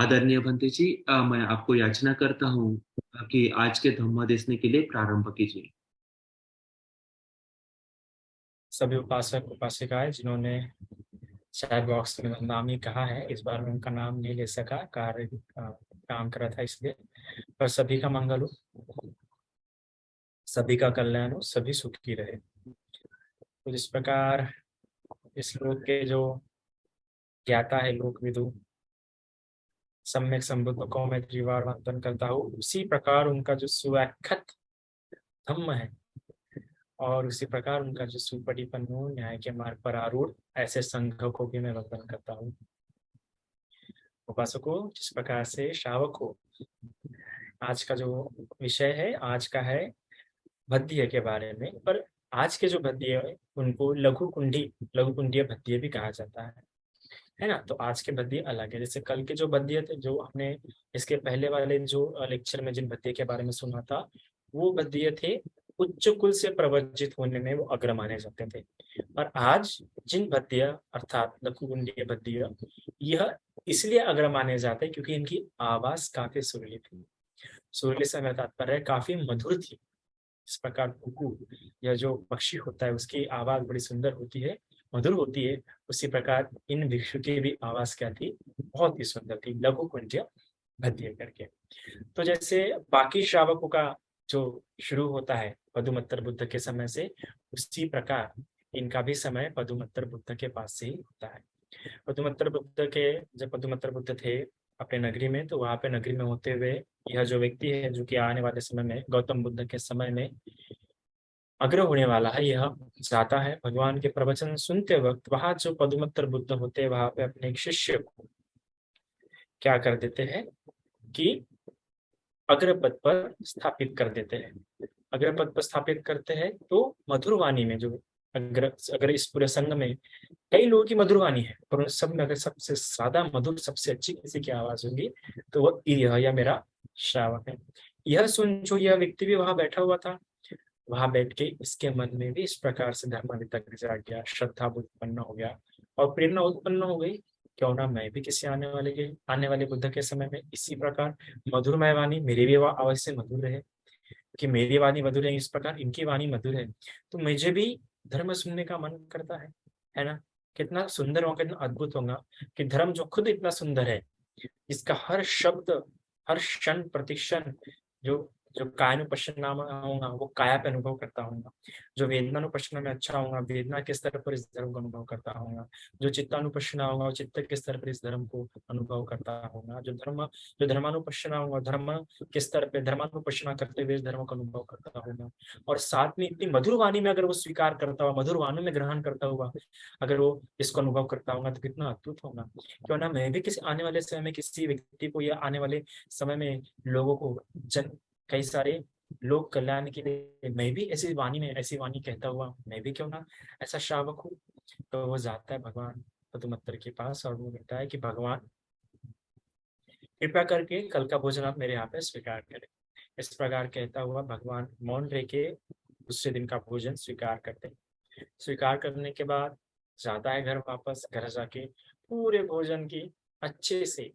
आदरणीय भंते जी, मैं आपको याचना करता हूँ कि आज के धम्मादेशनी के लिए प्रारंभ कीजिए। सभी उपासक उपासिकाएं जिन्होंने चैट बॉक्स में नाम ही कहा है, इस बार मैं उनका नाम नहीं ले सका, कार्य काम कर रहा था इसलिए। पर सभी का मंगल हो, सभी का कल्याण हो, सभी सुखी रहे। तो जिस प्रकार इस लोक के जो ज्ञाता है, लोक विदु, सम्यक संबुद्ध को मैं त्रिवार वंदन करता हूँ, उसी प्रकार उनका जो सुव्याख्यात धम्म है और उसी प्रकार उनका जो सुपटिपन्नो न्याय के मार्ग पर आरूढ़ ऐसे संघ को भी मैं वंदन करता हूँ। उपासकों, जिस प्रकार से शावक हो, आज का जो विषय है आज का है भद्य के बारे में। पर आज के जो भद्य है उनको लघु कुंडीय भद्य भी कहा जाता है ना। तो आज के भद्य अलग है। जैसे कल के जो भद्य थे, जो हमने इसके पहले वाले जो लेक्चर में जिन भद्य के बारे में सुना था, वो भद्य थे उच्च कुल से प्रवजित होने में वो अग्र माने जाते थे। और आज जिन भद्य अर्थात लघु कुंडीय भद्य, यह इसलिए अग्र माने जाते हैं क्योंकि इनकी आवाज काफी सुरीली थी। सुरीली से मेरा तात्पर्य काफी मधुर थी। इस प्रकार कुकू, यह जो पक्षी होता है, उसकी आवाज बड़ी सुंदर होती है, मधुर होती है। उसी प्रकार इन भिक्षु की भी आवाज क्या थी, बहुत ही सुंदर थी, लघु कुंज भद्य करके। तो जैसे बाकी श्रावकों का जो शुरू होता है पदुमत्तर बुद्ध के समय से, उसी प्रकार इनका भी समय पदुमत्तर बुद्ध के पास से ही होता है। पदुमत्तर बुद्ध के जब पदुमत्तर बुद्ध थे अपने नगरी में, तो वहां पे नगरी में होते हुए यह जो व्यक्ति है, जो कि आने वाले समय में गौतम बुद्ध के समय में अग्र होने वाला है, यह जाता है भगवान के प्रवचन सुनते वक्त वहां जो पदुमत्तर बुद्ध होते हैं, वहां पे अपने एक शिष्य को क्या कर देते हैं कि अग्रपद पर स्थापित कर देते हैं। अग्रपद पर स्थापित करते हैं तो मधुरवाणी में जो अगर इस पूरे संघ में कई लोगों की मधुरवाणी है, पर उन सब में अगर सबसे ज्यादा मधुर, सबसे अच्छी किसी की आवाज होगी तो वह यह मेरा श्रावक है। यह सुन जो यह व्यक्ति भी वहां बैठा हुआ था, वहां बैठ के इसके मन में भी इस प्रकार से धर्माधितक जाग गया, श्रद्धा उत्पन्न हो गया और प्रेरणा उत्पन्न हो गई। क्यों ना मैं भी किसी आने वाले बुद्ध के समय में इसी प्रकार मधुरमय वाणी, मेरी भी आवाज से मधुर रहे, कि मेरी वाणी मधुर है इस प्रकार इनकी वाणी मधुर है, तो मुझे भी धर्म सुनने का मन करता है ना। कितना सुंदर होगा, कितना अद्भुत होगा कि धर्म जो खुद इतना सुंदर है, इसका हर शब्द, हर क्षण प्रतिक्षण जो जो कायानुपश्यन नाम होगा वो काया पे अनुभव करता हूँ, जो वेदनानुपश्यन में अच्छा होगा वेदना के स्तर पर इस धर्म को अनुभव करता हूँ, जो चित्तानुपश्यन होगा वो चित्त के स्तर पर इस धर्म को अनुभव करता होगा, जो धर्मानुपश्यन होगा धर्म के स्तर पे धर्मानुपश्यन करते हुए इस धर्म को अनुभव करता होगा। और साथ में इतनी मधुर वाणी में अगर वो स्वीकार करता हुआ, मधुर वाणी में ग्रहण करता हुआ अगर वो इसको अनुभव करता होगा, तो कितना अद्भुत होगा। क्यों ना मैं भी किसी आने वाले समय में किसी व्यक्ति को या आने वाले समय में लोगों को कई सारे लोक कल्याण के लिए मैं भी ऐसी वाणी कहता हुआ मैं भी क्यों ना ऐसा श्रावक हूँ। तो वो जाता है भगवान पदुमत्तर के पास और वो कहता है कि भगवान कृपया करके कल का भोजन आप मेरे यहाँ पे स्वीकार करें। इस प्रकार कहता हुआ भगवान मौन रह के दूसरे दिन का भोजन स्वीकार करते हैं। स्वीकार करने के बाद जाता है घर वापस, घर जाके पूरे भोजन की अच्छे से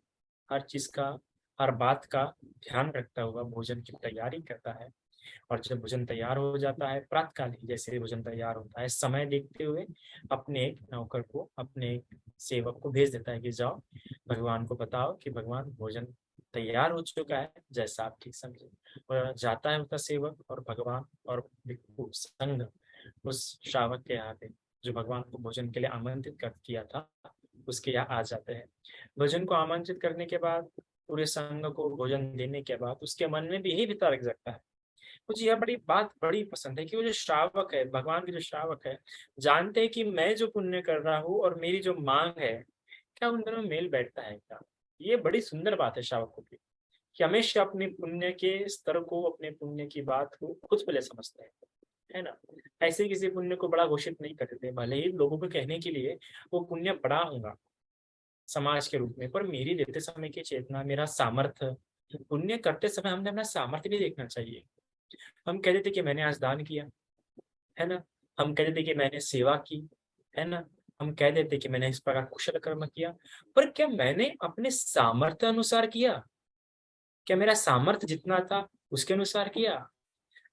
हर चीज का, हर बात का ध्यान रखता हुआ भोजन की तैयारी करता है। और जब भोजन तैयार हो जाता है, प्रातःकाल ही जैसे ही भोजन तैयार होता है, समय देखते हुए अपने एक नौकर को, अपने एक सेवक को भेज देता है कि जाओ भगवान को बताओ कि भगवान भोजन तैयार हो चुका है, जैसा आप ठीक समझे। और जाता है उसका सेवक और भगवान और भिक्षु संघ उस श्रावक के यहाँ पे जो भगवान को भोजन के लिए आमंत्रित कर किया था, उसके यहाँ आ जाते हैं। भोजन को आमंत्रित करने के बाद, पूरे संघ को भोजन देने के बाद उसके मन में भी यही विचार जगता है। मुझे यह बड़ी बात बड़ी पसंद है कि वो जो श्रावक है, भगवान के जो श्रावक है, जानते हैं कि मैं जो पुण्य कर रहा हूँ और मेरी जो मांग है, क्या उन दोनों में मेल बैठता है क्या। ये बड़ी सुंदर बात है श्रावकों की, कि हमेशा अपने पुण्य के स्तर को, अपने पुण्य की बात को खुद पहले समझते हैं, है ना। ऐसे किसी पुण्य को बड़ा घोषित नहीं करते, भले ही लोगों को कहने के लिए वो पुण्य बड़ा होगा समाज के रूप में, पर मेरी देते समय की चेतना, मेरा सामर्थ्य, पुण्य करते समय हमने अपना सामर्थ्य भी देखना चाहिए। हम कहते थे कि मैंने आज दान किया, है ना, हम कहते थे कि मैंने सेवा की, है ना, हम कह देते कि मैंने इस प्रकार कुशल कर्म किया, पर क्या मैंने अपने सामर्थ्य अनुसार किया? क्या मेरा सामर्थ्य जितना था उसके अनुसार किया?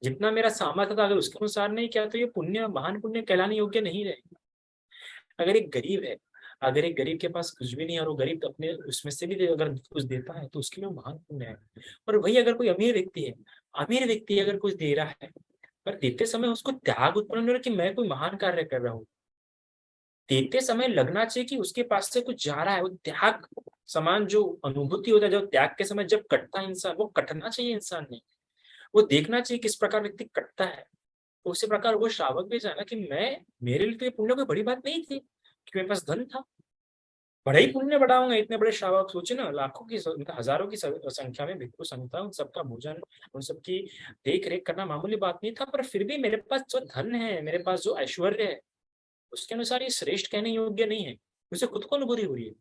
जितना मेरा सामर्थ्य था अगर उसके अनुसार नहीं किया तो ये पुण्य महान पुण्य कहलाने योग्य नहीं रहे। अगर एक गरीब है, अगर एक गरीब के पास कुछ भी नहीं है और वो गरीब तो अपने उसमें से भी अगर कुछ देता है तो उसके लिए वो महान पुण्य है। और वही अगर कोई अमीर व्यक्ति है, अमीर व्यक्ति अगर कुछ दे रहा है, पर देते समय उसको त्याग उत्पन्न नहीं हो रहा कि मैं कोई महान कार्य कर रहा हूँ। देते समय लगना चाहिए कि उसके पास से कुछ जा रहा है, वो त्याग समान जो अनुभूति होता है, जो त्याग के समय जब कटता है इंसान, वो कटना चाहिए इंसान ने। वो देखना चाहिए किस प्रकार व्यक्ति कटता है। तो उसी प्रकार वो श्रावक भी जाना कि मैं मेरे लिए तो ये पुण्य कोई बड़ी बात नहीं थी कि मेरे पास धन था। बड़ा ही पुण्य बढ़ाऊंगा। इतने बड़े श्रावक सोचे ना, लाखों की मतलब हजारों की संख्या में भिक्षु संख्या, उन सबका भोजन, उन सबकी देख रेख करना मामूली बात नहीं था। पर फिर भी मेरे पास जो धन है, मेरे पास जो ऐश्वर्य है, उसके अनुसार ये श्रेष्ठ कहने योग्य नहीं है। उसे खुद को अनुभूति हो रही है,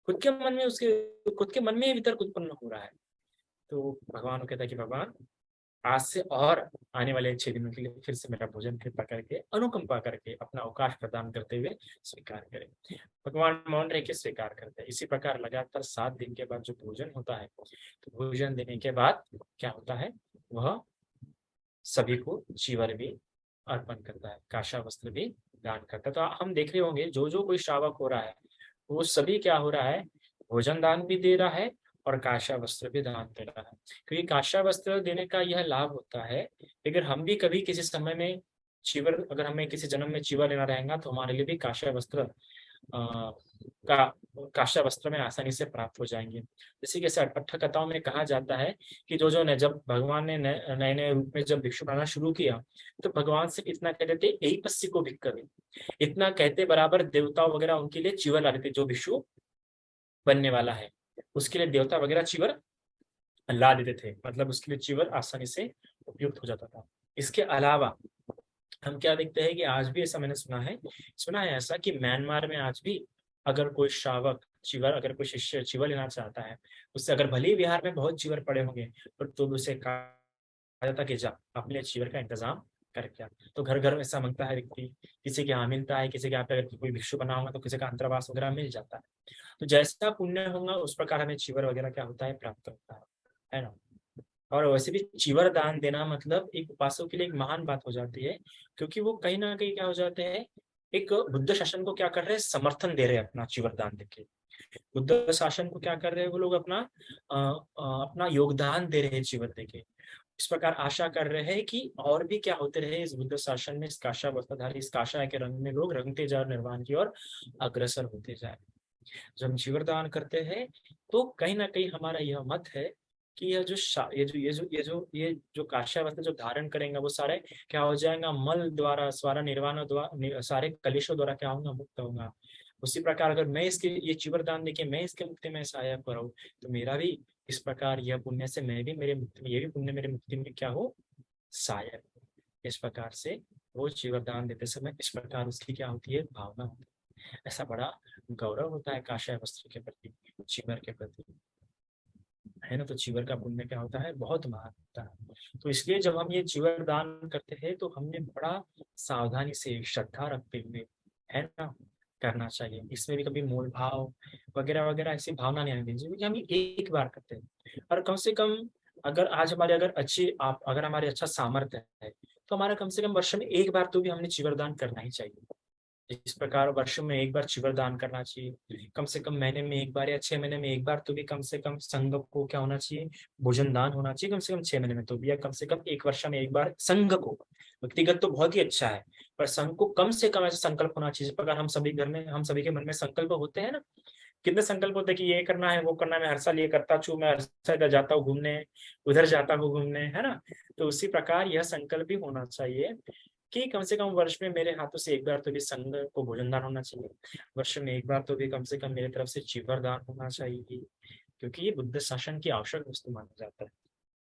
खुद के मन में उसके खुद के मन में ये वितर्क उत्पन्न हो रहा है। तो भगवान को कहता है कि भगवान आज से और आने वाले 6 दिनों के लिए फिर से मेरा भोजन कृपा करके, अनुकंपा करके, अपना अवकाश प्रदान करते हुए स्वीकार करें। भगवान मौन रह के स्वीकार करते हैं। इसी प्रकार लगातार 7 दिन के बाद जो भोजन होता है, तो भोजन देने के बाद क्या होता है, वह सभी को चीवर भी अर्पण करता है, काशा वस्त्र भी दान करता है। तो हम देख रहे होंगे जो जो कोई श्रावक हो रहा है, वो सभी क्या हो रहा है, भोजन दान भी दे रहा है और काशा वस्त्र भी दान दे रहा है। क्योंकि काशा वस्त्र देने का यह लाभ होता है, अगर हम भी कभी किसी समय में चीवर, अगर हमें किसी जन्म में चीवर लेना रहेगा तो हमारे लिए भी काशा वस्त्र का काष्ठा वस्त्र में आसानी से प्राप्त हो जाएंगे। जैसे कि अट्ठ कथाओं में कहा जाता है कि जो जो ने जब भगवान ने नए नए रूप में जब भिक्षु बनाना शुरू किया, तो भगवान से इतना कहते थे, यही पस्सी को भिक्ख करें। इतना कहते बराबर देवता वगैरह उनके लिए चीवर ला देते, जो भिक्षु बनने वाला है उसके लिए देवता वगैरह चीवर ला देते थे, मतलब उसके लिए चीवर आसानी से उपयुक्त हो जाता था। इसके अलावा हम क्या देखते हैं कि आज भी ऐसा मैंने सुना है ऐसा कि म्यांमार में आज भी अगर कोई श्रावक चिवर, अगर कोई शिष्य चिवर लेना चाहता है, उससे अगर भले ही बिहार में बहुत चिवर पड़े होंगे, पर तो भी उसे कहा जाता कि जा अपने लिए चिवर का इंतजाम करके आ। तो घर घर में ऐसा मांगता है व्यक्ति, किसी के यहाँ मिलता है, किसी के यहाँ पे अगर कोई भिक्षु बना होगा तो किसी का अंतर्वास वगैरह मिल जाता है। तो जैसा पुण्य होगा उस प्रकार हमें चिवर वगैरह क्या होता है, प्राप्त होता है ना। और वैसे भी चीवर दान देना मतलब एक उपासक के लिए एक महान बात हो जाती है, क्योंकि वो कहीं ना कहीं क्या हो जाते हैं, एक बुद्ध शासन को क्या कर रहे हैं, समर्थन दे रहे हैं अपना चीवर दान देके। बुद्ध शासन को क्या कर रहे हैं वो लोग, अपना अपना योगदान दे रहे हैं चीवर देके। इस प्रकार आशा कर रहे हैं कि और भी क्या होते रहे इस बुद्ध शासन में, इस काशा वस्त्रधारी, इस काशा के रंग में लोग रंगते जाए, निर्वाण की ओर अग्रसर होते जाए। जब हम चीवर दान करते हैं तो कहीं ना कहीं हमारा यह मत है कि यह जो ये जो काष्य वस्त्र जो धारण करेंगे वो सारे क्या हो जाएगा, मल द्वारा, स्वारा निर्वाण द्वारा, सारे कलेशों द्वारा क्या होगा, मुक्त होगा। उसी प्रकार अगर मैं इसके ये चीवर दान देके मैं इसके मुक्ति में सहायक हो रहा हूँ, तो मेरा भी इस प्रकार यह पुण्य से मैं भी मेरे मुक्ति में, ये भी पुण्य मेरे मुक्ति में क्या हो, सहायक हो। इस प्रकार से वो चीवर दान देते समय इस प्रकार उसकी क्या होती है, भावना होती है। ऐसा बड़ा गौरव होता है काषाय वस्त्र के प्रति, चीवर के प्रति, है ना। तो चीवर का पुण्य क्या होता है, बहुत महान होता है। तो इसलिए जब हम ये चीवर दान करते हैं तो हमने बड़ा सावधानी से, श्रद्धा रखते हुए, है ना, करना चाहिए। इसमें भी कभी मोल भाव वगैरह वगैरह ऐसी भावना नहीं आनी चाहिए, क्योंकि हम ये एक बार करते हैं। और कम से कम अगर आज हमारे अगर अच्छी आप अगर हमारे अच्छा सामर्थ्य है, तो हमारा कम से कम वर्ष में एक बार तो भी हमने चीवर दान करना ही चाहिए। इस प्रकार वर्ष में एक बार चिवर दान करना चाहिए, कम से कम महीने में एक बार या 6 महीने में एक बार तो भी कम से कम संघ को क्या होना चाहिए, भोजन दान होना चाहिए, कम से कम 6 महीने में तो भी, या कम से कम एक वर्ष में एक बार संघ को। व्यक्तिगत तो बहुत ही अच्छा है, पर संघ को कम से कम ऐसा संकल्प होना चाहिए। जिस प्रकार हम सभी घर में, हम सभी के मन में संकल्प होते हैं ना, कितने संकल्प होते हैं कि ये करना है, वो करना है, मैं हर साल ये करता छू, मैं हर साल इधर जाता हूँ घूमने, उधर जाता हूँ घूमने, है ना। तो उसी प्रकार यह संकल्प भी होना चाहिए कि कम से कम वर्ष में मेरे हाथों से एक बार तो भी संघ को भोजन दान होना चाहिए, वर्ष में एक बार तो भी कम से कम मेरी तरफ से चीवर दान होना चाहिए, क्योंकि ये बुद्ध शासन की आवश्यक वस्तु माना जाता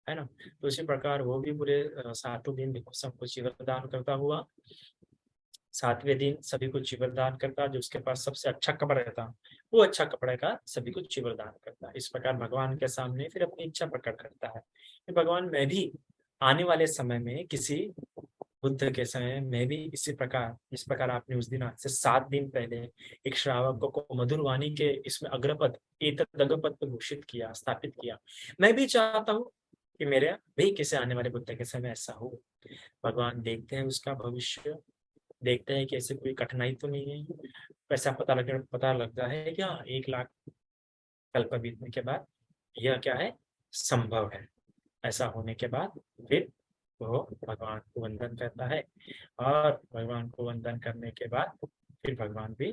है ना। तो इसी प्रकार वो भी पूरे 7 दिन देखो सबको चीवर दान करता हुआ, 7वें दिन सभी को चीवर दान करता, जो उसके पास सबसे अच्छा कपड़ा रहता वो अच्छा कपड़े का सभी को चीवर दान करता। इस प्रकार भगवान के सामने फिर अपनी इच्छा प्रकट करता है कि भगवान मैं भी आने वाले समय में किसी बुद्ध के समय मैं भी इसी प्रकार, इस प्रकार आपने उस दिन आज से 7 दिन पहले एक श्रावक को मधुर वाणी के इसमें अग्रपद, एतद अग्रपद पर घोषित किया, स्थापित किया। मैं भी चाहता हूँ कि मेरे भी किसी आने वाले बुद्ध के समय ऐसा हो। भगवान देखते हैं उसका भविष्य, देखते हैं कि ऐसे कोई कठिनाई तो नहीं है। वैसा पता लगता है क्या 1 लाख कल्प बीतने के बाद यह क्या है, संभव है। ऐसा होने के बाद फिर वो भगवान को वंदन करता है, और भगवान को वंदन करने के बाद फिर भगवान भी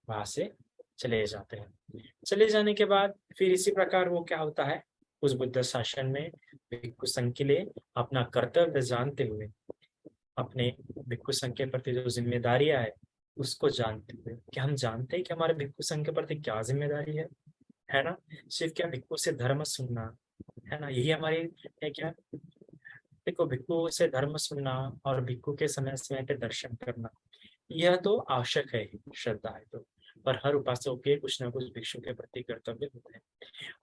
वहां से चले जाते हैं। चले जाने के बाद फिर इसी प्रकार वो क्या होता है, उस बुद्ध शासन में भिक्षु संघ के लिए अपना कर्तव्य जानते हुए, अपने भिक्षु संघ के प्रति जो जिम्मेदारियां है उसको जानते हुए, कि हम जानते हैं कि हमारे भिक्षु संघ के प्रति क्या जिम्मेदारी है ना। सिर्फ क्या भिक्षु से धर्म सुनना, है ना, यही हमारी है क्या। देखो, भिक्षु से धर्म सुनना और भिक्षु के समय समय पे दर्शन करना, यह तो आवश्यक है ही, श्रद्धा है तो। पर हर उपासक के कुछ ना कुछ भिक्षु के प्रति कर्तव्य होते हैं,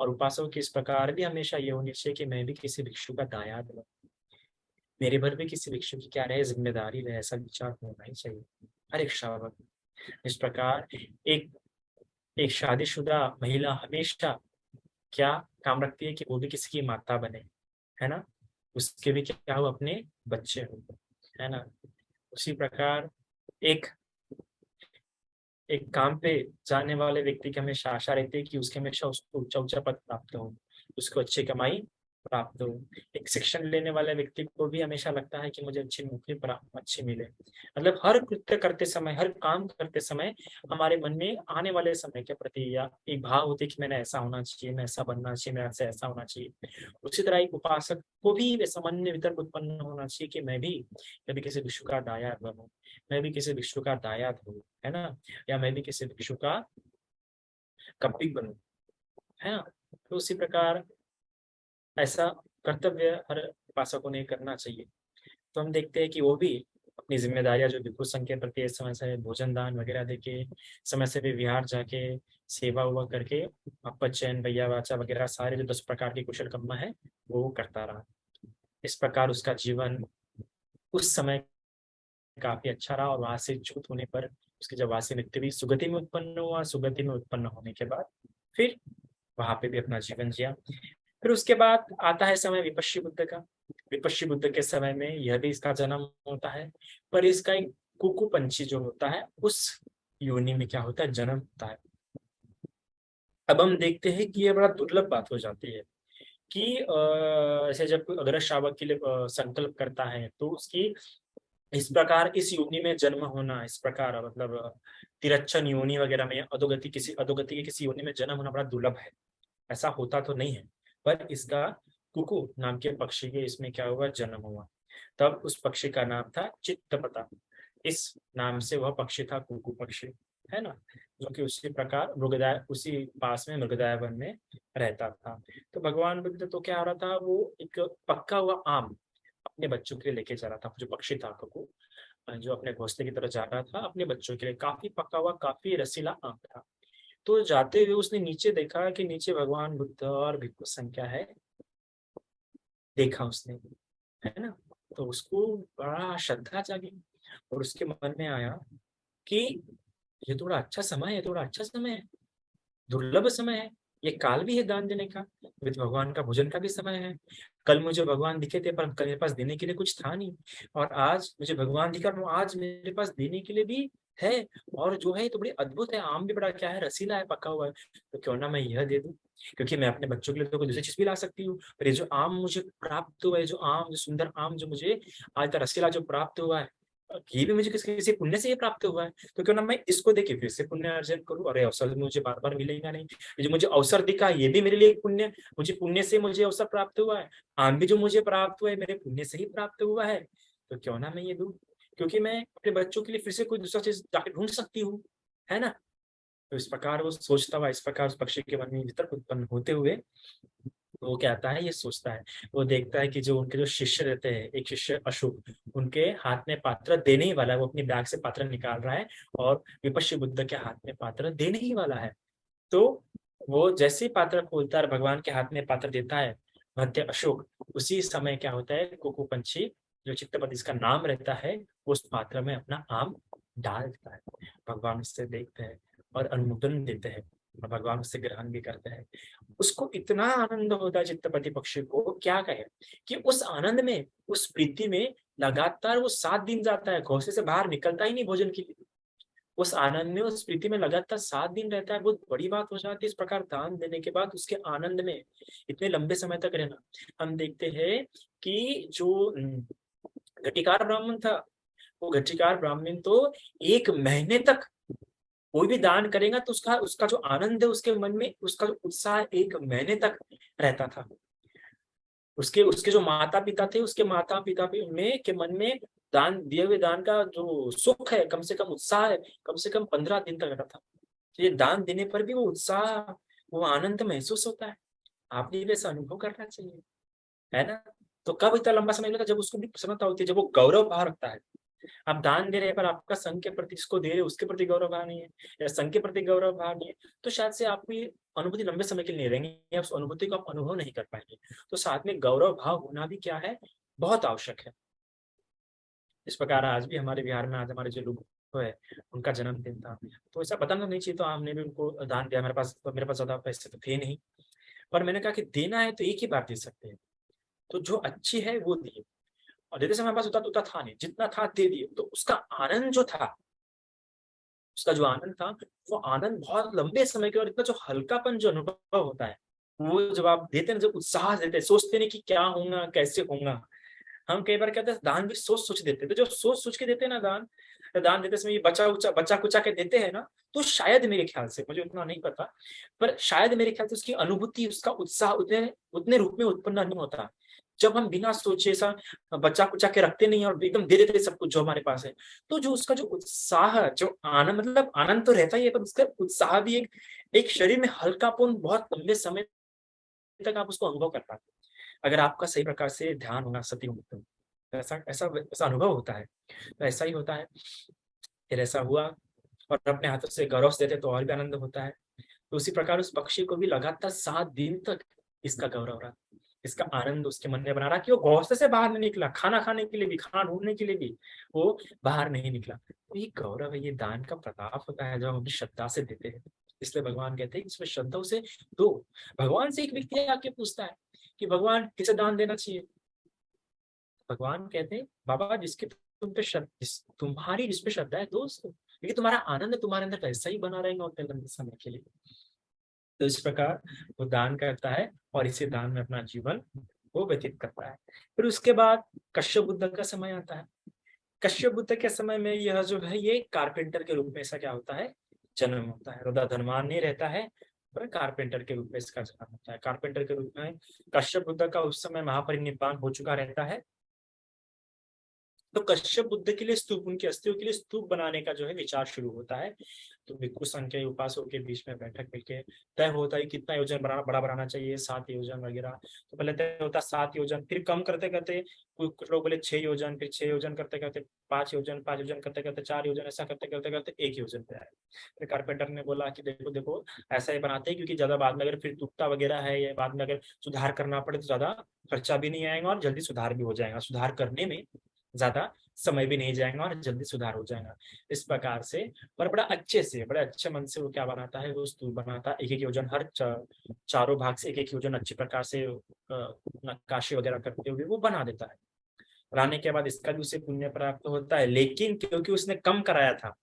और उपासक की इस प्रकार भी हमेशा ये होनी चाहिए कि मैं भी किसी भिक्षु का दायाद बनूं, मेरे भर भी किसी भिक्षु की क्या रहे, जिम्मेदारी रहे, ऐसा विचार होना ही चाहिए हर एक श्रावक। इस प्रकार एक एक शादीशुदा महिला हमेशा क्या काम रखती है कि वो भी किसी की माता बने, है ना, उसके भी क्या हो, अपने बच्चे हो, है ना। उसी प्रकार एक एक काम पे जाने वाले व्यक्ति की हमेशा आशा रहती है कि उसके हमेशा उसको ऊंचा ऊंचा पद प्राप्त हो, उसको अच्छी कमाई प्राप्त हो। एक शिक्षण लेने वाले व्यक्ति को भी हमेशा लगता है कि मुझे अच्छी नौकरी अच्छी मिले। मतलब हर कृत्य करते समय, हर काम करते समय हमारे मन में आने वाले समय के प्रति या एक भाव होती है कि मैंने ऐसा होना चाहिए, मैं ऐसा बनना चाहिए, मेरा से ऐसा होना चाहिए। उसी तरह एक उपासक को भी वैसा मन में वितर्क उत्पन्न होना चाहिए कि मैं भी कभी किसी विश्व का दायाद बनूं, मैं भी किसी विश्व का दायाद हूँ, है ना, या मैं भी किसी भिक्षु का कपटी बनूं, है ना। तो उसी प्रकार ऐसा कर्तव्य हर उपासकों ने करना चाहिए। तो हम देखते हैं कि वो भी अपनी जिम्मेदारियां जो भिक्षु संघ के प्रति समय से भोजन दान वगैरह देके, समय से भी विहार जाके सेवा हुआ करके, अपचयन भैया वाचा वगैरह सारे जो 10 प्रकार के कुशल कर्म है वो करता रहा। इस प्रकार उसका जीवन उस समय काफी अच्छा रहा, और वहां से च्युत होने पर उसकी जब वहां से मृत्यु भी सुगति में उत्पन्न हुआ, सुगति में उत्पन्न होने के बाद फिर वहां पे भी अपना जीवन जिया। फिर उसके बाद आता है समय विपश्ची बुद्ध का। विपश्ची बुद्ध के समय में यह भी इसका जन्म होता है, पर इसका एक कुकू पंछी जो होता है उस योनि में क्या होता है, जन्म होता है। अब हम देखते हैं कि यह बड़ा दुर्लभ बात हो जाती है कि ऐसे जब कोई अग्र श्रावक के लिए संकल्प करता है तो उसकी इस प्रकार इस योनि में जन्म होना, इस प्रकार मतलब तिरच्छन योनि वगैरह में, अधोगति के किसी योनि में जन्म होना बड़ा दुर्लभ है। ऐसा होता तो नहीं है, पर इसका कुकु नाम के पक्षी के इसमें क्या हुआ, जन्म हुआ। तब उस पक्षी का नाम था चित्तपता। इस नाम से वह पक्षी था कुकु पक्षी, है ना, जो कि उसी प्रकार मृगदाय, उसी पास में मृगदाय वन में रहता था। तो भगवान बुद्ध तो क्या हो रहा था, वो एक पक्का हुआ आम अपने बच्चों के लिए लेके जा रहा था। जो पक्षी था कुकु, जो अपने घोंसले की तरफ जा रहा था अपने बच्चों के लिए, काफी पका हुआ काफी रसीला आम था। तो जाते हुए उसने नीचे देखा कि नीचे भगवान बुद्ध और भिक्षु संख्या है, देखा उसने, है ना। तो उसको बड़ा श्रद्धा जागी, और उसके मन में आया कि ये थोड़ा अच्छा समय है, थोड़ा अच्छा समय है, दुर्लभ समय है, ये काल भी है दान देने का, विद भगवान का भोजन का भी समय है। कल मुझे भगवान दिखे थे पर कल मेरे पास देने के लिए कुछ था नहीं, और आज मुझे भगवान दिखा और आज मेरे पास देने के लिए भी है, और जो है तो बड़ी अद्भुत है, आम भी बड़ा क्या है, रसीला है, पका हुआ है, तो क्यों ना मैं यह दे दूं। क्योंकि मैं अपने बच्चों के लिए तो कोई दूसरी चीज भी ला सकती हूँ, पर ये जो आम मुझे प्राप्त हुआ है, जो आम, जो सुंदर आम जो मुझे आज तक रसीला जो प्राप्त हुआ है, ये भी मुझे किसी किसी पुण्य से ये प्राप्त हुआ है, तो क्यों ना मैं इसको देके फिर से पुण्य अर्जन करूँ। अरे अवसर मुझे बार बार मिलेगा नहीं, ये जो मुझे अवसर दिखा ये भी मेरे लिए एक पुण्य, मुझे पुण्य से मुझे अवसर प्राप्त हुआ है, आम भी जो मुझे प्राप्त हुआ है मेरे पुण्य से ही प्राप्त हुआ है, तो क्यों ना मैं ये दूं। क्योंकि मैं अपने बच्चों के लिए फिर से कोई दूसरा चीज जाके ढूंढ सकती हूँ, है ना। तो इस प्रकार वो सोचता हुआ, इस प्रकार उस पक्षी के मन में वितर्क उत्पन्न होते हुए वो क्या आता है, ये सोचता है, वो देखता है कि जो उनके जो शिष्य रहते हैं, एक शिष्य अशोक, उनके हाथ में पात्र देने ही वाला है, वो अपनी बैग से पात्र निकाल रहा है और विपश्य बुद्ध के हाथ में पात्र देने ही वाला है। तो वो जैसे ही पात्र खोलता है, भगवान के हाथ में पात्र देता है मध्य अशोक, उसी समय क्या होता है, कुकू पंछी जो चित्तपति इसका नाम रहता है, वो उस पात्र में अपना आम डाल देता है। भगवान उससे देखते हैं और अनुमोदन देते हैं, और भगवान उससे ग्रहण भी करते हैं। उसको इतना आनंद होता है चित्तपति पक्षी को, क्या कहे, कि उस आनंद में, उस प्रीति में लगातार वो 7 दिन जाता है, घोंसले से बाहर निकलता ही नहीं भोजन के लिए। उस आनंद में, उस प्रीति में लगातार 7 दिन रहता है। बहुत बड़ी बात हो जाती है इस प्रकार दान देने के बाद उसके आनंद में इतने लंबे समय तक रहना। हम देखते हैं कि जो घटिकार ब्राह्मण था, वो घटिकार ब्राह्मण तो 1 महीने तक कोई भी दान करेगा तो उसका उसका जो आनंद है उसके मन में, उसका जो उत्साह 1 महीने तक रहता था। उसके उसके जो माता पिता थे, उसके माता पिता में के मन में दान, दिए हुए दान का जो सुख है, कम से कम उत्साह है, कम से कम 15 दिन तक रहता था। तो ये दान देने पर भी वो उत्साह, वो आनंद महसूस होता है। आपने भी ऐसा अनुभव करना चाहिए, है ना? तो कब इतना लंबा समय लगता है, जब उसको भी प्रसन्नता होती है, जब वो गौरव भाव रखता है। आप दान दे रहे हैं पर आपका संघ के प्रति, जिसको दे रहे हैं उसके प्रति गौरव भाव नहीं है, या संघ के प्रति गौरव भाव नहीं है, तो शायद से आपको ये अनुभूति लंबे समय के लिए नहीं रहेंगे, आप उस अनुभूति को आप अनुभव नहीं कर पाएंगे। तो साथ में गौरव भाव होना भी क्या है, बहुत आवश्यक है। इस प्रकार आज भी हमारे बिहार में, आज हमारे जो लोग है, उनका जन्मदिन था, तो ऐसा बताना नहीं चाहिए, तो हमने भी उनको दान दिया। मेरे पास ज्यादा पैसे तो थे नहीं, पर मैंने कहा कि देना है तो एक ही बार दे सकते हैं, तो जो अच्छी है वो दिए। और देते समय हमारे पास उतना उतना था नहीं, जितना था दे दिए। तो उसका आनंद जो था, उसका जो आनंद था, वो आनंद बहुत लंबे समय के, और इतना जो हल्कापन जो अनुभव होता है, वो जब आप देते हैं, जब उत्साह देते हैं, सोचते नहीं कि क्या होगा कैसे होगा। हम कई बार कहते हैं दान भी सोच सोच देते हैं, तो जो सोच सोच के देते हैं ना दान, तो दान देते समय ये बच्चा कुचा के देते हैं ना, तो शायद मेरे ख्याल से, मुझे उतना नहीं पता, पर शायद मेरे ख्याल से उसकी अनुभूति, उसका उत्साह उतने उतने रूप में उत्पन्न नहीं होता। जब हम बिना सोचे ऐसा बच्चा कुचा के रखते नहीं और एकदम दे देते सब कुछ जो हमारे पास है, तो जो उसका जो उत्साह, जो आनंद, मतलब आनंद तो रहता ही है, पर उसका उत्साह भी एक एक शरीर में हल्कापन, बहुत लंबे समय तक आप उसको अनुभव कर पाते हैं। अगर आपका सही प्रकार से ध्यान होना, सती होना, तो ऐसा ऐसा ऐसा अनुभव होता है। तो ऐसा ही होता है। फिर ऐसा हुआ, और अपने हाथों से गौरव से देते तो और भी आनंद होता है। तो उसी प्रकार उस पक्षी को भी लगातार 7 दिन तक इसका गौरव रहा, इसका आनंद उसके मन में बना रहा, कि वो घोंसले से बाहर नहीं निकला, खाना खाने के लिए भी, खाना ढूंढने के लिए भी वो बाहर नहीं निकला। तो ये गौरव है, ये दान का प्रताप होता है, जब हम अपनी श्रद्धा से देते हैं। इसलिए भगवान कहते हैं इसमें श्रद्धा से दो। भगवान से एक व्यक्ति आके पूछता है कि भगवान किसे दान देना चाहिए। भगवान कहते हैं बाबा, जिसके तुम पे तुम्हारी जिस पे श्रद्धा है दो उसको, क्योंकि तुम्हारा आनंद तुम्हारे अंदर वैसा ही बना रहेगा उतने लंबे समय के लिए। तो इस प्रकार वो दान करता है, और इसी दान में अपना जीवन वो व्यतीत करता है। फिर उसके बाद कश्यप बुद्ध का समय आता है। कश्यप बुद्ध के समय में यह जो है, ये कारपेंटर के रूप में ऐसा क्या होता है, जन्म होता है। रुद्र धनवान नहीं रहता है, पर कारपेंटर के रूप में इसका जन्म होता है। कारपेंटर के रूप में कश्यप बुद्ध का उस समय महापरिनिर्वाण हो चुका रहता है। तो कश्यप बुद्ध के लिए स्तूप, उनकी अस्थियों के लिए स्तूप बनाने का जो है विचार शुरू होता है। तो भिक्षु संघ के उपासकों के बीच में बैठक मिलके तय होता है कितना योजन बड़ा बनाना चाहिए, 7 योजन वगैरह। तो पहले तय होता 7 योजन, फिर कम करते करते कुछ लोग बोले 6 योजन, फिर 6 योजन करते करते 5 योजन, 5 योजन करते करते 4 योजन, ऐसा करते करते करते 1 योजन पे आए। फिर कारपेंटर ने बोला कि देखो देखो, ऐसा ही बनाते हैं, क्योंकि ज्यादा बाद में अगर फिर टूटता वगैरह है, या बाद में अगर सुधार करना पड़े तो ज्यादा खर्चा भी नहीं आएगा, और जल्दी सुधार भी हो जाएगा, सुधार करने में ज्यादा समय भी नहीं जाएगा, और जल्दी सुधार हो जाएगा। इस प्रकार से, और बड़ा अच्छे से, बड़े अच्छे मन से वो क्या बनाता है, वो स्तूप बनाता है। एक एक योजन, हर चारों भाग से एक एक योजन अच्छी प्रकार से नक्काशी वगैरह करते हुए वो बना देता है। बनाने के बाद इसका भी उसे पुण्य प्राप्त होता है, लेकिन क्योंकि उसने कम कराया था,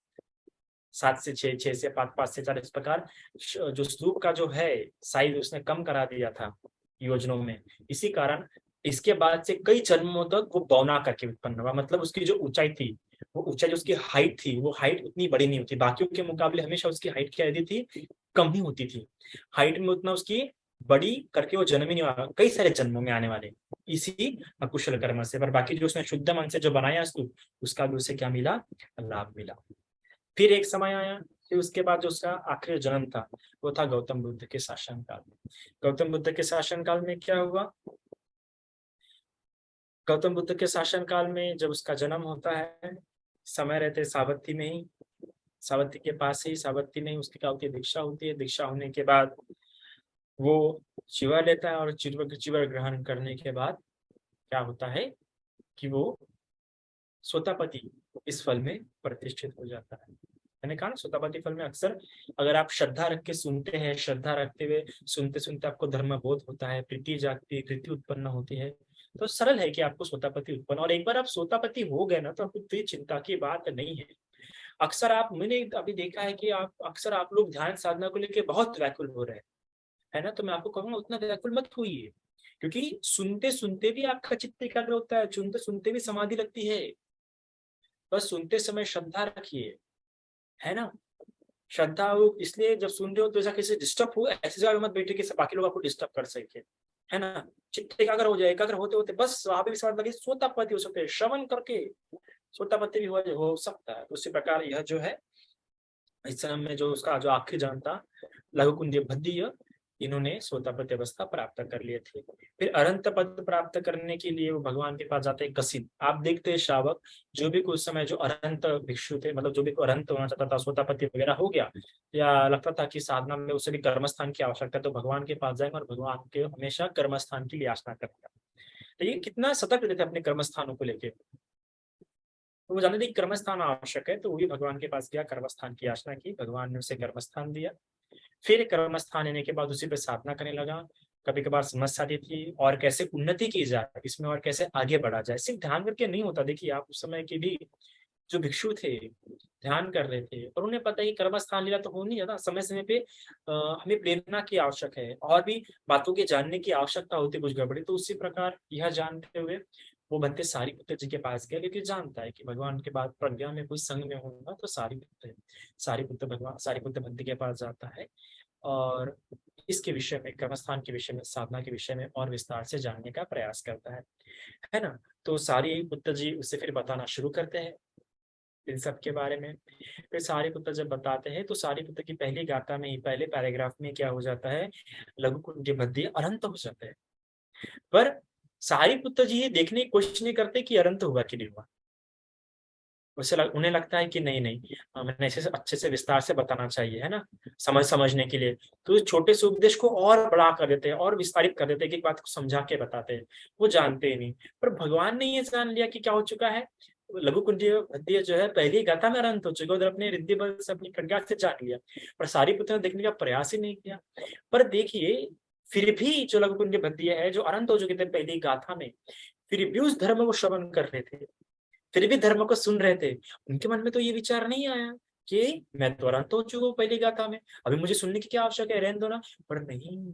7 से 6, 6 से 5, 5 से 4, इस प्रकार जो स्तूप का जो है साइज उसने कम करा दिया था योजनों में। इसी कारण इसके बाद से कई जन्मों तक वो बौना करके उत्पन्न हुआ। मतलब उसकी जो ऊंचाई थी, वो ऊंचाई, जो उसकी हाइट थी, वो हाइट उतनी बड़ी नहीं होती, बाकियों के मुकाबले हमेशा उसकी हाइट क्या रहती थी, कम ही होती थी। हाइट में उतना उसकी बड़ी करके वो जन्म ही नहीं हुआ, कई सारे जन्मों में आने वाले इसी अकुशल कर्म से। पर बाकी जो उसने शुद्ध मन से जो बनाया स्तूप, उसका भी उसे क्या मिला, लाभ मिला। फिर एक समय आया, फिर उसके बाद जो उसका आखिरी जन्म था, वो था गौतम बुद्ध के शासन काल में। गौतम बुद्ध के शासन काल में क्या हुआ, गौतम बुद्ध के शासन काल में जब उसका जन्म होता है, समय रहते सावती में ही, सावती के पास ही, सावती में ही उसकी क्या होती है, दीक्षा होती है। दीक्षा होने के बाद वो चिवर लेता है, और चिवर चिवर ग्रहण करने के बाद क्या होता है कि वो सोतापति इस फल में प्रतिष्ठित हो जाता है। मैंने कहा ना, सोतापति फल में अक्सर अगर आप श्रद्धा रख के सुनते हैं, श्रद्धा रखते हुए सुनते सुनते आपको धर्म बोध होता है, प्रीति जागती है, प्रीति उत्पन्न होती है, तो सरल है कि आपको सोतापति उत्पन्न। और एक बार आप सोतापति हो गए ना, तो आपको कोई चिंता की बात नहीं है। अक्सर आप, मैंने अभी देखा है कि आप अक्सर आप लोग ध्यान साधना को लेकर बहुत व्याकुल हो रहे हैं, है ना। तो मैं आपको कहूंगा उतना व्याकुल मत होइए, क्योंकि सुनते सुनते भी आपका चित्त एकाग्र होता है, सुनते सुनते भी समाधि लगती है। बस सुनते समय श्रद्धा रखिए, है ना। श्रद्धा हो, इसलिए जब सुन रहे हो तो ऐसा किसी डिस्टर्ब हो, ऐसी जगह मत बैठे कि बाकी लोग आपको डिस्टर्ब कर सके, है ना। चित्त एकाग्र हो जाए, एकाग्र होते होते बस वहां पे भी समझ लगे सोतापति हो सकते हैं, श्रवण करके सोतापति भी हो सकता है। उसी प्रकार यह जो है, इस समय में जो उसका जो आखिरी जन्म था लघु कुंडी भद्दीय, इन्होंने सोतापति अवस्था प्राप्त कर लिए थे। फिर अरंत पद प्राप्त करने के लिए वो भगवान के पास जाते हैं कसिन। आप देखते हैं श्रावक जो भी कुछ समय जो अरंत भिक्षु थे, मतलब जो भी अरंत होना चाहता था, सोतापति वगैरह हो गया, या लगता था कि साधना में उसे भी कर्मस्थान की आवश्यकता है, तो भगवान के पास जाएंगे और भगवान के हमेशा कर्मस्थान की याचना करेंगे। तो ये कितना सतर्क रहते थे अपने कर्मस्थानों को लेकर। तो वो जानते थे कि कर्मस्थान आवश्यक है, तो वो भी भगवान के पास गया, कर्मस्थान की याचना की, भगवान ने उसे कर्मस्थान दिया। फिर कर्मस्थान लेने के बाद उसी पे साधना करने लगा। कभी कभार समस्या आती थी और कैसे उन्नति की जाए इसमें, और कैसे आगे बढ़ा जाए, सिर्फ ध्यान करके नहीं होता। देखिए आप उस समय के भी जो भिक्षु थे ध्यान कर रहे थे, और उन्हें पता है कि कर्मस्थान लीला तो हो नहीं जाता, समय समय पे हमें प्रेरणा की आवश्यक है और भी बातों के जानने की आवश्यकता होती है, कुछ गड़बड़ी। तो उसी प्रकार यह जानते हुए वो बनते सारिपुत्र जी के पास गया, क्योंकि जानता है कि भगवान के बाद प्रज्ञा में कुछ संग में होगा, तो सारिपुत्र भगवान सारिपुत्र भक्ति के पास जाता है और इसके विषय में, कर्मस्थान के विषय में, साधना के विषय में और विस्तार से जानने का प्रयास करता है ना। तो सारी पुत्र जी उससे फिर बताना शुरू करते हैं इन सब के बारे में। फिर सारी पुत्र जब बताते हैं तो सारी पुत्र की पहली गाथा में ही, पहले पैराग्राफ में क्या हो जाता है, लघु कुंज भद्दी अनंत हो जाते हैं। पर सारी पुत्र जी ये देखने की कोशिश नहीं करते कि अनंत हुआ कि नहीं हुआ। उन्हें लगता है कि नहीं नहीं, मैंने अच्छे से विस्तार से बताना चाहिए, है ना, समझने के लिए। तो इस छोटे से उपदेश को और बड़ा कर देते हैं और विस्तारित कर देते हैं, कि एक बात को समझा के बताते हैं। वो जानते ही नहीं, पर भगवान ने ये जान लिया कि क्या हो चुका है, लघु कुंडी भद्दीय जो है पहली गाथा में अनंत हो चुका, उधर अपने रिद्धि बल से अपनी प्रज्ञा से जान लिया, पर सारी पुत्र ने देखने का प्रयास ही नहीं किया। पर देखिए फिर भी जो लघु कुंडी भद्दीय है, जो अनंत हो चुके थे पहली गाथा में, फिर भी उस धर्म को श्रवण कर रहे थे, फिर भी धर्म को सुन रहे थे। उनके मन में तो ये विचार नहीं आया कि मैं तो अनंत हो चुका हूँ पहली गाथा में, अभी मुझे सुनने की क्या आवश्यक है, रहने दो ना। पर नहीं,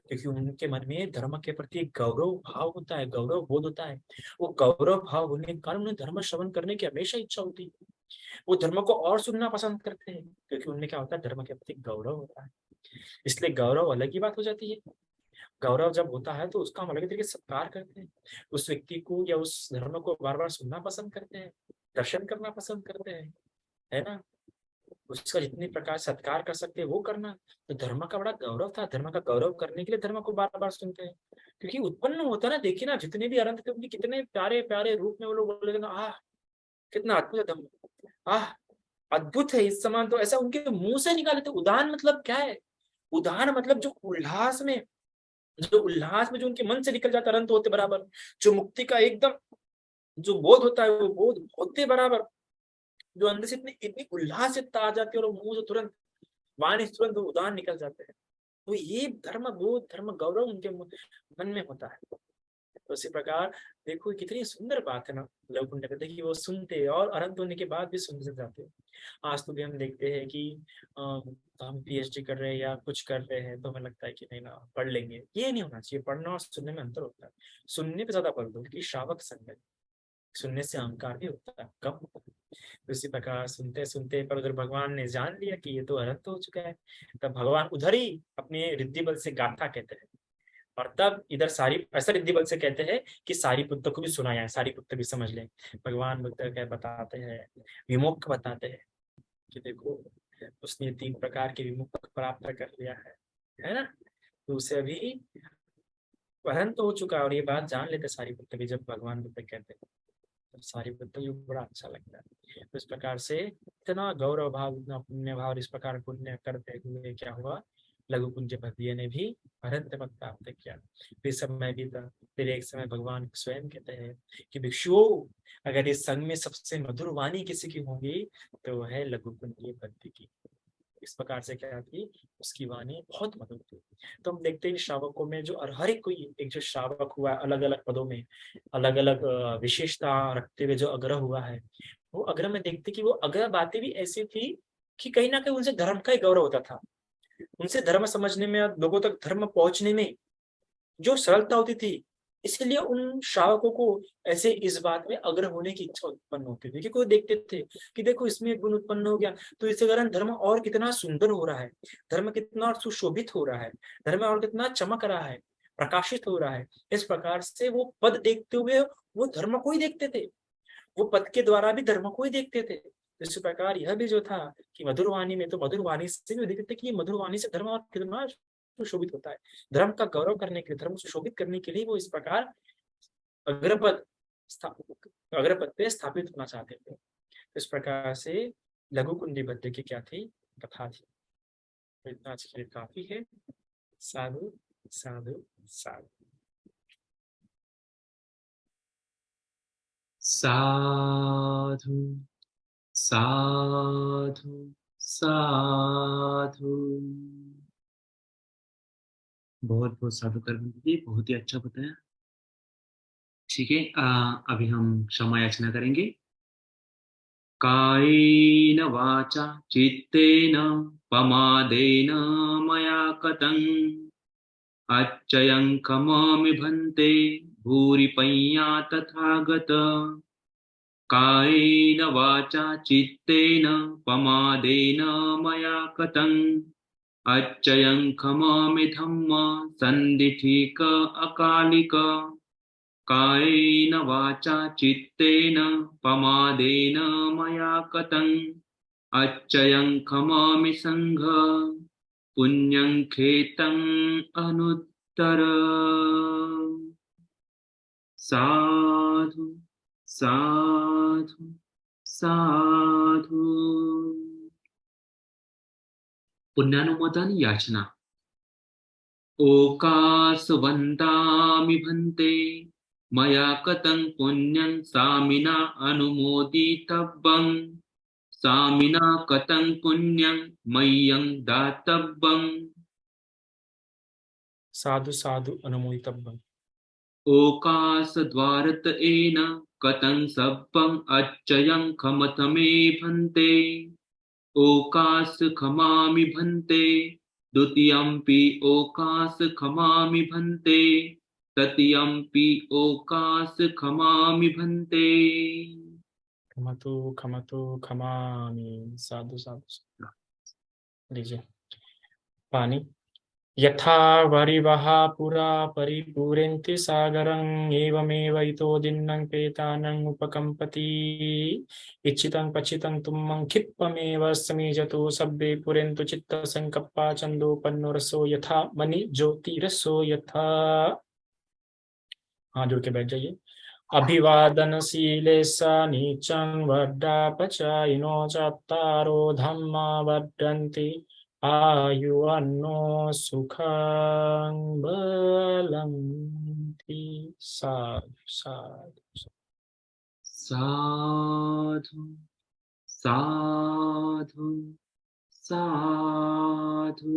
क्योंकि उनके मन में धर्म के प्रति गौरव भाव होता है, गौरव बोध होता है। वो गौरव भाव होने के कारण उन्हें धर्म श्रवण करने की हमेशा इच्छा होती है। वो धर्म को और सुनना पसंद करते हैं, क्योंकि उनमें क्या होता है, धर्म के प्रति गौरव होता है। इसलिए गौरव अलग ही बात हो जाती है। गौरव जब होता है तो उसका हम अलग तरीके से सत्कार करते हैं, उस व्यक्ति को या उस धर्म को बार बार सुनना पसंद करते हैं, दर्शन करना पसंद करते हैं, है ना। उसका जितनी प्रकार सत्कार कर सकते हैं वो करना। तो धर्म का बड़ा गौरव था, धर्म का गौरव करने के लिए धर्म को बार बार सुनते हैं, क्योंकि उत्पन्न होता है ना। देखिए ना, जितने भी अरंत थे उनके कितने प्यारे प्यारे रूप में वो लोग बोले थे ना, आह कितना अद्भुत है धर्म, आह अद्भुत है इस समान, तो ऐसा उनके मुंह से निकाले थे। उदान मतलब क्या है, उदान मतलब जो उल्लास में जो उनके मन से निकल जाता अनंत होते बराबर, जो मुक्ति का एकदम जो बोध होता है, वो बोध होते बराबर, जो अंदर से इतनी इतनी उल्लास से आ जाती है और मुंह से तुरंत, वाणी से तुरंत उदान निकल जाते हैं। तो ये धर्म बोध, धर्म गौरव उनके मन में होता है। तो इसी प्रकार देखो कितनी सुंदर बात है ना, लोग उन्हें कहते हैं कि वो सुनते हैं और अनंत होने के बाद भी सुनते जाते हैं। आज तो भी हम देखते हैं कि हम पीएचडी कर रहे हैं या कुछ कर रहे हैं, तो हमें लगता है कि नहीं ना पढ़ लेंगे। ये नहीं होना चाहिए, पढ़ना और सुनने में अंतर होता है। सुनने पे ज्यादा बल दो कि श्रावक संग है, सुनने से अहंकार भी होता है, कम होता है। तो इसी प्रकार सुनते सुनते पर उधर भगवान ने जान लिया कि ये तो अनंत हो चुका है, तब भगवान उधर ही अपने रिद्धि बल से गाथा कहते हैं। और तब इधर सारी ऐसा रिद्धि बल से कहते हैं कि सारी पुत्र को भी सुनाया है, सारी पुत्र भी समझ लें। भगवान बुद्ध क्या बताते हैं, विमुख बताते हैं कि देखो उसने 3 प्रकार के विमुख प्राप्त कर लिया है ना। तो उसे अभी वहन तो हो चुका है, और ये बात जान लेते सारी पुत्र भी जब भगवान बुद्ध कहते हैं, तो सारी पुत्र को बड़ा अच्छा लगता है। तो इस प्रकार से इतना गौरव भाव, इतना पुण्य भाव, इस प्रकार पुण्य करते हुए क्या हुआ, लघु कुंज भद्दिय ने भी अरहत पद प्राप्त किया। फिर समय बीता, फिर एक समय भगवान स्वयं कहते हैं कि भिक्षुओं, अगर इस संघ में सबसे मधुर वाणी किसी की होगी तो वह है लघु कुंज भद्दी की। इस प्रकार से क्या थी, उसकी वाणी बहुत मधुर थी। तो हम देखते हैं श्रावकों में जो, और हर एक कोई एक जो श्रावक हुआ अलग अलग पदों में अलग अलग विशेषता रखते हुए जो अग्रह हुआ है, वो अग्रह में देखते कि वो अग्रह बातें भी ऐसी थी कि कहीं ना कहीं उनसे धर्म का ही गौरव होता था। उनसे धर्म समझने में, लोगों तक धर्म पहुंचने में जो सरलता होती थी, इसलिए उन श्रावकों को ऐसे इस बात में अग्र होने की इच्छा उत्पन्न होती थी, क्योंकि वो देखते थे कि देखो इसमें एक गुण उत्पन्न हो गया तो इसके कारण धर्म और कितना सुंदर हो रहा है, धर्म कितना और सुशोभित हो रहा है, धर्म और कितना चमक रहा है, प्रकाशित हो रहा है। इस प्रकार से वो पद देखते हुए वो धर्म को ही देखते थे, वो पद के द्वारा भी धर्म को ही देखते थे। इस प्रकार यह भी जो था कि मधुर वाणी में, तो मधुर वाणी से भी देखते थे कि मधुर वाणी से धर्म और कितना सुशोभित होता है। धर्म का गौरव करने के लिए, धर्म को सुशोभित करने के लिए वो इस प्रकार अग्रपद अग्रपद पे स्थापित होना चाहते थे। इस प्रकार से लघु कुंडी बद्ध की क्या थी, कथा थी। तो इतना आज के लिए काफी है। साधु साधु साधु। साधु साधु साधु। बहुत बहुत साधु कर्म जी, बहुत ही अच्छा बताया। ठीक है, अभी हम क्षमा याचना करेंगे। कायेन वाचा चित्तेन पमादेन मया कतं अच्छयं खमामि भन्ते भूरिपैया तथागत। कायेन वाचा चित्तेन पमादेन मया कतं अच्छयं खमामि धम्म सन्दिठिक अकालिक। कायेन वाचा चित्तेन पमादेन मया कतं अच्छयं खमामि संघ पुण्यं खेतं अनुत्तर। साधु साधु साधु। पुण्यानुमोदन याचना। ओकासवन्दामि भन्ते मया कतं पुण्यं सामिना अनुमोदितव्यं सामिना कतं पुण्यं मह्यं दातव्यम्। साधु साधु अनुमोदितव्यम्। ओकासद्वारतएन कतं सभ्यम् अच्छयं खमथ मे भन्ते ओकास खमामि भन्ते द्वितीयंपि ओकास खमामि भन्ते तृतीयंपि ओकास खमामि भन्ते। खमतु खमतु खमामि। साधु साधु साधु। लीजिए पानी। यथा वरिवः पुरा परिपूरन्ति सागरम् एवमेव इतो दिन्नं पेतानं उपकम्पति। इच्छितं पचितं तुम्मं क्षिप्तमेव समीजतो सब्बे पुरेन्तु चित्तसंकप्पा छन्दोपन्नो यथा मणि ज्योतिरसो यथा। हाँ, जुड़ के बैठ जाइए। अभिवादनशीले स नीचं वर्धापचायिनो चत्तारो धम्मा वर्धन्ति आयुअन्नो सुखं बलं। साधु साधु। साधु साधु साधु।